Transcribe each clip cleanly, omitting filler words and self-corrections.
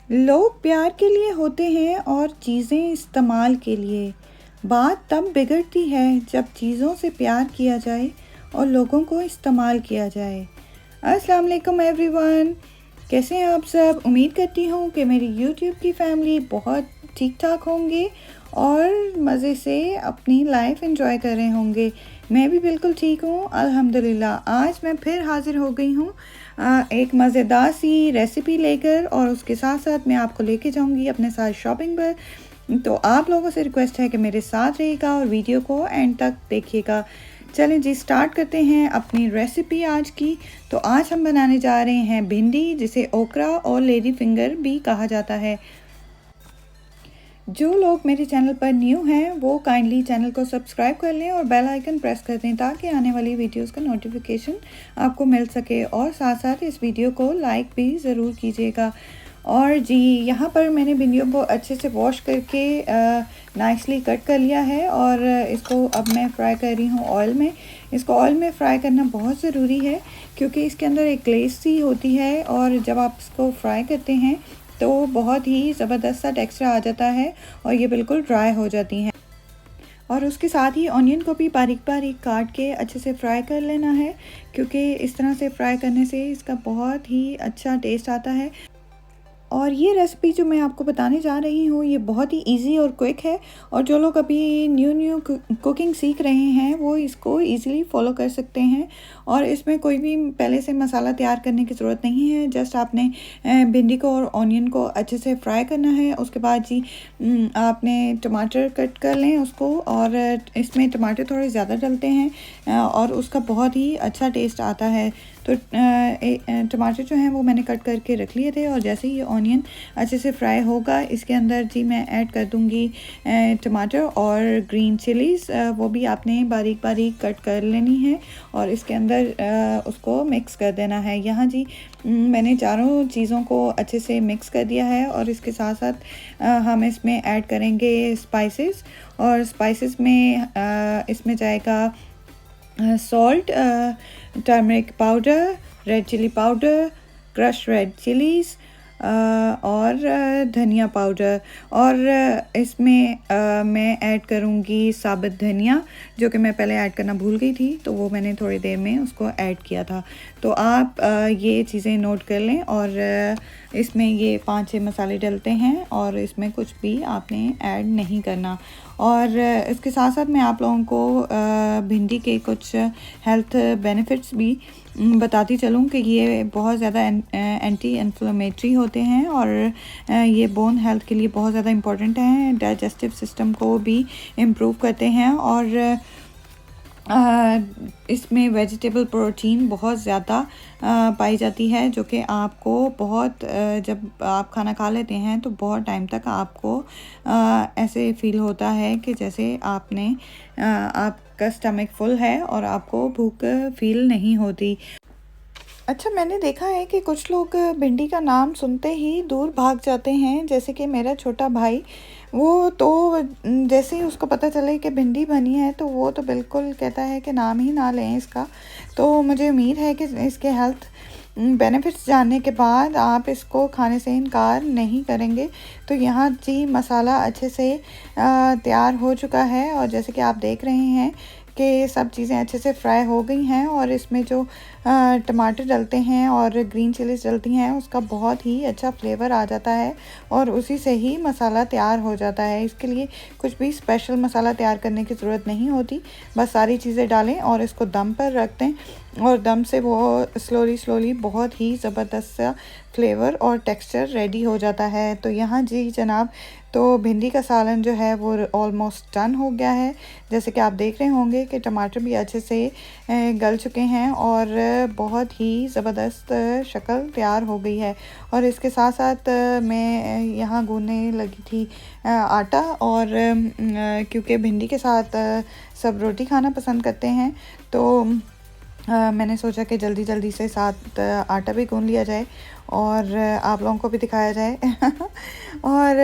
लोग प्यार के लिए होते हैं और चीज़ें इस्तेमाल के लिए। बात तब बिगड़ती है जब चीज़ों से प्यार किया जाए और लोगों को इस्तेमाल किया जाए। अस्सलाम वालेकुम एवरीवन, कैसे हैं आप सब? उम्मीद करती हूँ कि मेरी यूट्यूब की फैमिली बहुत ठीक ठाक होंगे और मज़े से अपनी लाइफ एंजॉय कर रहे होंगे। मैं भी बिल्कुल ठीक हूँ अल्हम्दुलिल्लाह। आज मैं फिर हाज़िर हो गई हूँ एक मज़ेदार सी रेसिपी लेकर, और उसके साथ साथ मैं आपको लेके जाऊँगी अपने साथ शॉपिंग पर। तो आप लोगों से रिक्वेस्ट है कि मेरे साथ रहिएगा और वीडियो को एंड तक देखिएगा। चलें जी, स्टार्ट करते हैं अपनी रेसिपी आज की। तो आज हम बनाने जा रहे हैं भिंडी, जिसे ओकरा और लेडी फिंगर भी कहा जाता है। जो लोग मेरे चैनल पर न्यू हैं वो काइंडली चैनल को सब्सक्राइब कर लें और बेल आइकन प्रेस कर दें ताकि आने वाली वीडियोस का नोटिफिकेशन आपको मिल सके, और साथ साथ इस वीडियो को लाइक भी ज़रूर कीजिएगा। और जी, यहाँ पर मैंने भिंडियों को अच्छे से वॉश करके नाइसली कट कर लिया है, और इसको अब मैं फ्राई कर रही हूँ ऑयल में। इसको ऑयल में फ्राई करना बहुत ज़रूरी है क्योंकि इसके अंदर एक ग्लेज सी होती है, और जब आप इसको फ्राई करते हैं तो बहुत ही ज़बरदस्त सा टेक्सचर आ जाता है और ये बिल्कुल ड्राई हो जाती हैं। और उसके साथ ही ऑनियन को भी बारीक बारीक काट के अच्छे से फ्राई कर लेना है, क्योंकि इस तरह से फ्राई करने से इसका बहुत ही अच्छा टेस्ट आता है। और ये रेसिपी जो मैं आपको बताने जा रही हूँ ये बहुत ही इजी और क्विक है, और जो लोग अभी न्यू कुकिंग सीख रहे हैं वो इसको इजीली फॉलो कर सकते हैं। और इसमें कोई भी पहले से मसाला तैयार करने की ज़रूरत नहीं है। जस्ट आपने भिंडी को और ऑनियन को अच्छे से फ्राई करना है। उसके बाद जी आपने टमाटर कट कर लें उसको, और इसमें टमाटर थोड़े ज़्यादा डलते हैं और उसका बहुत ही अच्छा टेस्ट आता है। तो टमाटर जो हैं वो मैंने कट करके रख लिए थे, और जैसे ही ऑनियन अच्छे से फ्राई होगा इसके अंदर जी मैं ऐड कर दूंगी टमाटर और ग्रीन चिलीज़। वो भी आपने बारीक बारीक कट कर लेनी है और इसके अंदर उसको मिक्स कर देना है। यहाँ जी मैंने चारों चीज़ों को अच्छे से मिक्स कर दिया है, और इसके साथ साथ हम इसमें ऐड करेंगे स्पाइसेस। और स्पाइसेस में इसमें जाएगा salt, turmeric powder, red chilli powder, crush red chillies और धनिया पाउडर। और इसमें मैं ऐड करूँगी साबुत धनिया, जो कि मैं पहले ऐड करना भूल गई थी, तो वो मैंने थोड़ी देर में उसको ऐड किया था। तो आप ये चीज़ें नोट कर लें। और इसमें ये 5-6 मसाले डलते हैं और इसमें कुछ भी आपने ऐड नहीं करना। और इसके साथ साथ मैं आप लोगों को भिंडी के कुछ हेल्थ बेनिफिट्स भी बताती चलूँ कि ये बहुत ज़्यादा एंटी इन्फ्लेमेटरी होते हैं, और ये बोन हेल्थ के लिए बहुत ज़्यादा इम्पोर्टेंट हैं। डाइजेस्टिव सिस्टम को भी इम्प्रूव करते हैं, और इसमें वेजिटेबल प्रोटीन बहुत ज़्यादा पाई जाती है, जो कि आपको बहुत जब आप खाना खा लेते हैं तो बहुत टाइम तक आपको ऐसे फील होता है कि जैसे आपका स्टमक फुल है और आपको भूख फील नहीं होती। अच्छा, मैंने देखा है कि कुछ लोग भिंडी का नाम सुनते ही दूर भाग जाते हैं, जैसे कि मेरा छोटा भाई। वो तो जैसे ही उसको पता चले कि भिंडी बनी है तो वो तो बिल्कुल कहता है कि नाम ही ना लें इसका। तो मुझे उम्मीद है कि इसके हेल्थ बेनिफिट्स जानने के बाद आप इसको खाने से इनकार नहीं करेंगे। तो यहाँ जी मसाला अच्छे से तैयार हो चुका है, और जैसे कि आप देख रहे हैं कि सब चीज़ें अच्छे से फ्राई हो गई हैं, और इसमें जो टमाटर डलते हैं और ग्रीन चिलीज़ डलती हैं उसका बहुत ही अच्छा फ्लेवर आ जाता है, और उसी से ही मसाला तैयार हो जाता है। इसके लिए कुछ भी स्पेशल मसाला तैयार करने की ज़रूरत नहीं होती। बस सारी चीज़ें डालें और इसको दम पर रख दें, और दम से वो स्लोली बहुत ही ज़बरदस्त सा फ्लेवर और टेक्सचर रेडी हो जाता है। तो यहाँ जी जनाब, तो भिंडी का सालन जो है वो ऑलमोस्ट डन हो गया है। जैसे कि आप देख रहे होंगे कि टमाटर भी अच्छे से गल चुके हैं और बहुत ही ज़बरदस्त शक्ल तैयार हो गई है। और इसके साथ साथ मैं यहाँ गूंदने लगी थी आटा, और क्योंकि भिंडी के साथ सब रोटी खाना पसंद करते हैं, तो मैंने सोचा कि जल्दी से साथ आटा भी गूंद लिया जाए और आप लोगों को भी दिखाया जाए। और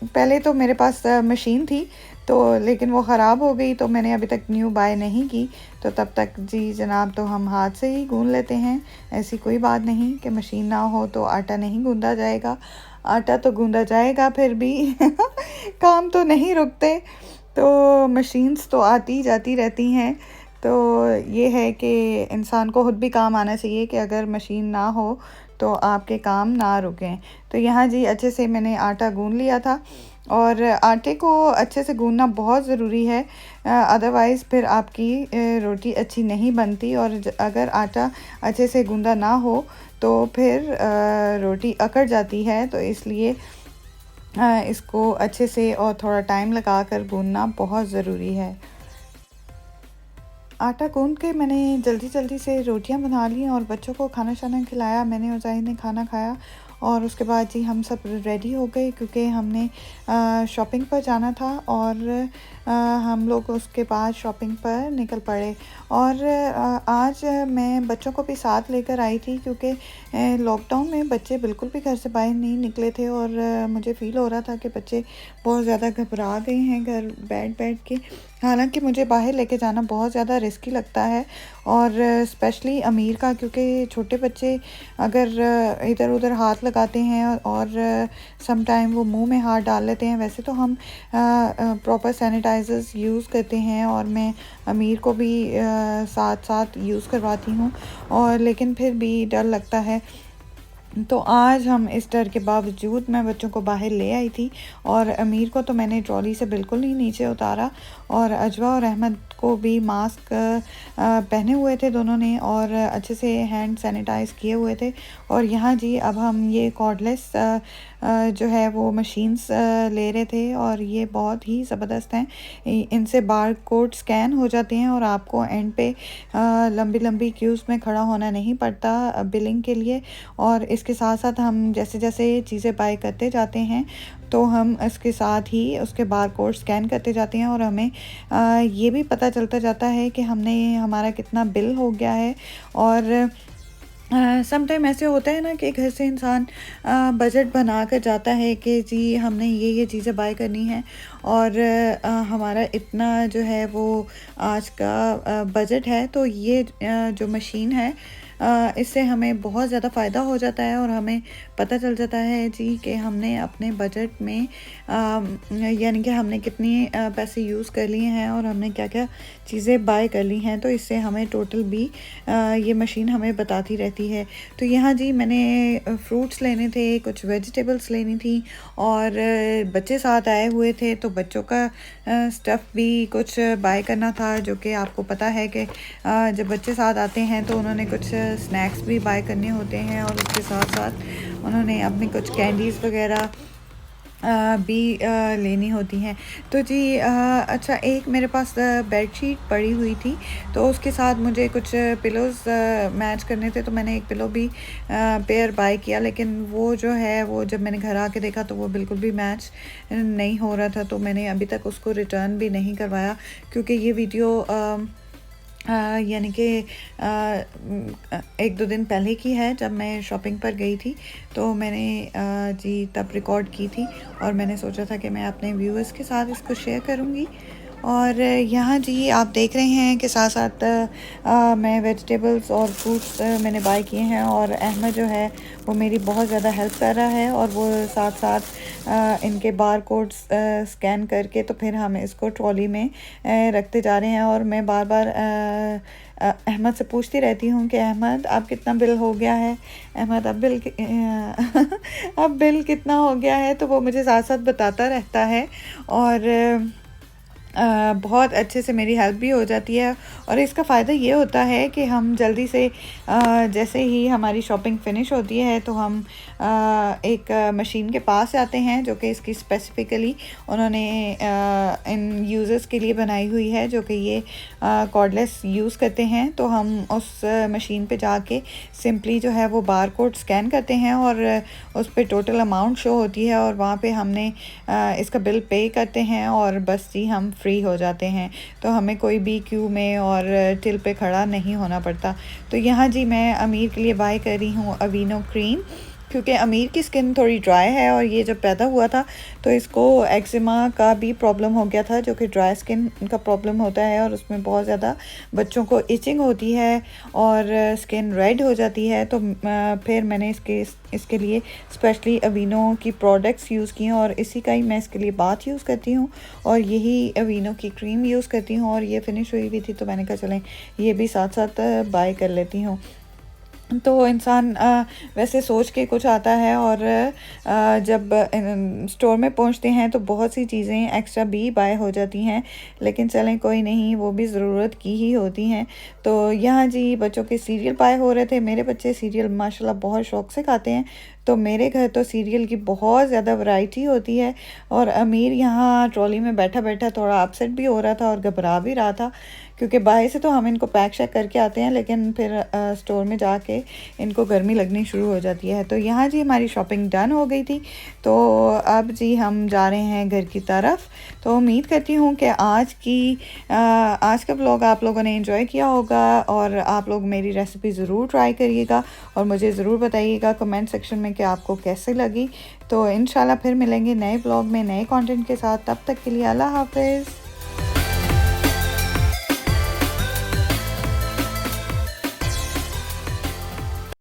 पहले तो मेरे पास मशीन थी, तो लेकिन वो ख़राब हो गई, तो मैंने अभी तक न्यू बाय नहीं की। तो तब तक जी जनाब तो हम हाथ से ही गूँध लेते हैं। ऐसी कोई बात नहीं कि मशीन ना हो तो आटा नहीं गूँधा जाएगा, आटा तो गूँधा जाएगा फिर भी काम तो नहीं रुकते। तो मशीन्स तो आती जाती रहती हैं। तो ये है कि इंसान को खुद भी काम आना चाहिए कि अगर मशीन ना हो तो आपके काम ना रुकें। तो यहाँ जी अच्छे से मैंने आटा गूँध लिया था, और आटे को अच्छे से गूँधना बहुत ज़रूरी है, अदरवाइज़ फिर आपकी रोटी अच्छी नहीं बनती। और अगर आटा अच्छे से गूँधा ना हो तो फिर रोटी अकड़ जाती है। तो इसलिए इसको अच्छे से और थोड़ा टाइम लगा कर गूँधना बहुत ज़रूरी है। आटा गूँध के मैंने जल्दी जल्दी से रोटियां बना ली और बच्चों को खाना शाना खिलाया। मैंने और ज़ाहिद ने खाना खाया और उसके बाद जी हम सब रेडी हो गए, क्योंकि हमने शॉपिंग पर जाना था। और हम लोग उसके बाद शॉपिंग पर निकल पड़े। और आज मैं बच्चों को भी साथ लेकर आई थी, क्योंकि लॉकडाउन में बच्चे बिल्कुल भी घर से बाहर नहीं निकले थे। और मुझे फ़ील हो रहा था कि बच्चे बहुत ज़्यादा घबरा गए हैं घर बैठ बैठ के। हालांकि मुझे बाहर लेके जाना बहुत ज़्यादा रिस्की लगता है, और स्पेशली अमीर का, क्योंकि छोटे बच्चे अगर इधर उधर हाथ लगाते हैं और सम टाइम वो मुंह में हाथ डाल लेते हैं। वैसे तो हम प्रॉपर सैनिटाइजर्स यूज़ करते हैं, और मैं अमीर को भी साथ साथ यूज़ करवाती हूँ, और लेकिन फिर भी डर लगता है। तो आज हम इस डर के बावजूद मैं बच्चों को बाहर ले आई थी। और अमीर को तो मैंने ट्रॉली से बिल्कुल नहीं नीचे उतारा, और अजवा और अहमद को भी मास्क पहने हुए थे दोनों ने, और अच्छे से हैंड सैनिटाइज़ किए हुए थे। और यहाँ जी अब हम ये कॉर्डलेस जो है वो मशीन्स ले रहे थे, और ये बहुत ही ज़बरदस्त हैं। इनसे बार कोड स्कैन हो जाते हैं और आपको एंड पे लंबी लंबी क्यूज़ में खड़ा होना नहीं पड़ता बिलिंग के लिए। और इसके साथ साथ हम जैसे जैसे चीज़ें बाय करते जाते हैं तो हम इसके साथ ही उसके बार कोड स्कैन करते जाते हैं, और हमें ये भी पता चलता जाता है कि हमारा कितना बिल हो गया है। और सम टाइम ऐसे होता है ना कि घर से इंसान बजट बना कर जाता है कि जी हमने ये चीज़ें बाय करनी है, और हमारा इतना जो है वो आज का बजट है। तो ये जो मशीन है इससे हमें बहुत ज़्यादा फ़ायदा हो जाता है, और हमें पता चल जाता है जी कि हमने अपने बजट में यानी कि हमने कितने पैसे यूज़ कर लिए हैं और हमने क्या क्या चीज़ें बाय कर ली हैं। तो इससे हमें टोटल भी ये मशीन हमें बताती रहती है। तो यहाँ जी मैंने फ्रूट्स लेने थे, कुछ वेजिटेबल्स लेनी थी, और बच्चे साथ आए हुए थे तो बच्चों का स्टफ़ भी कुछ बाय करना था, जो कि आपको पता है कि जब बच्चे साथ आते हैं तो उन्होंने कुछ स्नैक्स भी बाय करने होते हैं, और उसके साथ साथ उन्होंने अपनी कुछ कैंडीज़ वगैरह भी लेनी होती हैं। तो जी अच्छा, एक मेरे पास बेडशीट पड़ी हुई थी, तो उसके साथ मुझे कुछ पिलोज़ मैच करने थे, तो मैंने एक पिलो भी पेयर बाय किया। लेकिन वो जो है वो जब मैंने घर आके देखा तो वो बिल्कुल भी मैच नहीं हो रहा था, तो मैंने अभी तक उसको रिटर्न भी नहीं करवाया, क्योंकि ये वीडियो यानी कि 1-2 दिन पहले की है, जब मैं शॉपिंग पर गई थी। तो मैंने जी तब रिकॉर्ड की थी, और मैंने सोचा था कि मैं अपने व्यूअर्स के साथ इसको शेयर करूँगी। और यहाँ जी आप देख रहे हैं कि साथ साथ मैं वेजिटेबल्स और फ्रूट्स मैंने बाय किए हैं, और अहमद जो है वो मेरी बहुत ज़्यादा हेल्प कर रहा है, और वो साथ साथ इनके बार कोड्स स्कैन करके तो फिर हम इसको ट्रॉली में रखते जा रहे हैं। और मैं बार बार अहमद से पूछती रहती हूँ कि अहमद अब कितना बिल हो गया है, अहमद अब अब बिल कितना हो गया है, तो वो मुझे साथ साथ बताता रहता है, और बहुत अच्छे से मेरी हेल्प भी हो जाती है। और इसका फ़ायदा ये होता है कि हम जल्दी से जैसे ही हमारी शॉपिंग फ़िनिश होती है तो हम एक मशीन के पास जाते हैं, जो कि इसकी स्पेसिफ़िकली उन्होंने इन यूज़र्स के लिए बनाई हुई है, जो कि ये कॉर्डलेस यूज़ करते हैं। तो हम उस मशीन पे जाके सिंपली जो है वो बार कोड स्कैन करते हैं, और उस पे टोटल अमाउंट शो होती है, और वहाँ पे हमने इसका बिल पे करते हैं, और बस जी हम फ्री हो जाते हैं। तो हमें कोई भी क्यू में और टिल पे खड़ा नहीं होना पड़ता। तो यहाँ जी मैं अमीर के लिए बाय कर रही हूँ अवीनो क्रीम, क्योंकि अमीर की स्किन थोड़ी ड्राई है और ये जब पैदा हुआ था तो इसको एक्जिमा का भी प्रॉब्लम हो गया था, जो कि ड्राई स्किन का प्रॉब्लम होता है और उसमें बहुत ज़्यादा बच्चों को इचिंग होती है और स्किन रेड हो जाती है। तो फिर मैंने इसके लिए स्पेशली अवीनो की प्रोडक्ट्स यूज़ की और इसी का ही मैं इसके लिए बाथ यूज़ करती हूँ और यही अवीनो की क्रीम यूज़ करती हूँ। और ये फिनिश हुई हुई थी तो मैंने कहा चलें ये भी साथ साथ बाय कर लेती हूँ। तो इंसान वैसे सोच के कुछ आता है और जब स्टोर में पहुंचते हैं तो बहुत सी चीज़ें एक्स्ट्रा भी बाय हो जाती हैं, लेकिन चलें कोई नहीं, वो भी ज़रूरत की ही होती हैं। तो यहाँ जी बच्चों के सीरियल बाय हो रहे थे। मेरे बच्चे सीरियल माशाल्लाह बहुत शौक़ से खाते हैं, तो मेरे घर तो सीरियल की बहुत ज़्यादा वैरायटी होती है। और अमीर यहाँ ट्रॉली में बैठा बैठा थोड़ा अपसेट भी हो रहा था और घबरा भी रहा था, क्योंकि बाहर से तो हम इनको पैक शैक करके आते हैं, लेकिन फिर स्टोर में जाके इनको गर्मी लगनी शुरू हो जाती है। तो यहाँ जी हमारी शॉपिंग डन हो गई थी, तो अब जी हम जा रहे हैं घर की तरफ। तो उम्मीद करती हूँ कि आज का व्लॉग आप लोगों ने एंजॉय किया होगा और आप लोग मेरी रेसिपी ज़रूर ट्राई करिएगा और मुझे ज़रूर बताइएगा कमेंट सेक्शन में कि आपको कैसे लगी। तो इंशाल्लाह फिर मिलेंगे नए व्लॉग में नए कंटेंट के साथ। तब तक के लिए अल्लाह हाफ़िज़।